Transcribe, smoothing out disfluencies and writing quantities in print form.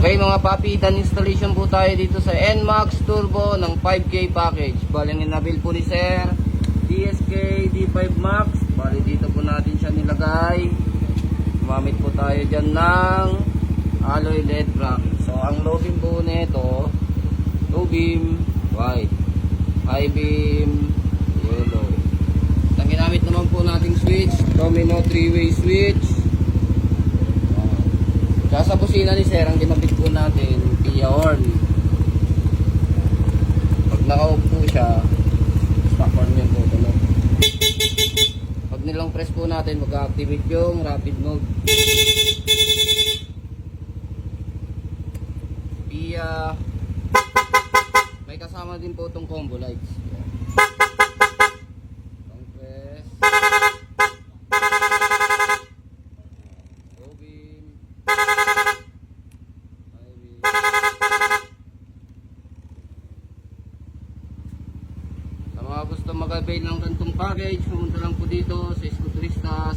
Okay mga papi, dan installation po tayo dito sa NMAX Turbo ng 5K package. Bali ninabil po ni Sir DSK D5 Max. Bali dito po natin siya nilagay. Gumamit po tayo dyan ng alloy LED bracket. So ang low beam po nito, low beam white, high beam yellow. Ang ginamit naman po nating switch, Domino 3-way switch. Kaya sa busina ni Sir, ang ginamit po natin, Pia horn. Pag naka-off po siya, stop horn yun po. Tunog. Pag nilang press po natin, mag-activate yung rapid mode. Pia. May kasama din po itong combo lights. Long press. Low beam. Sa mga gusto mag-avail ng gantong package, pumunta lang po dito sa Escuturistas,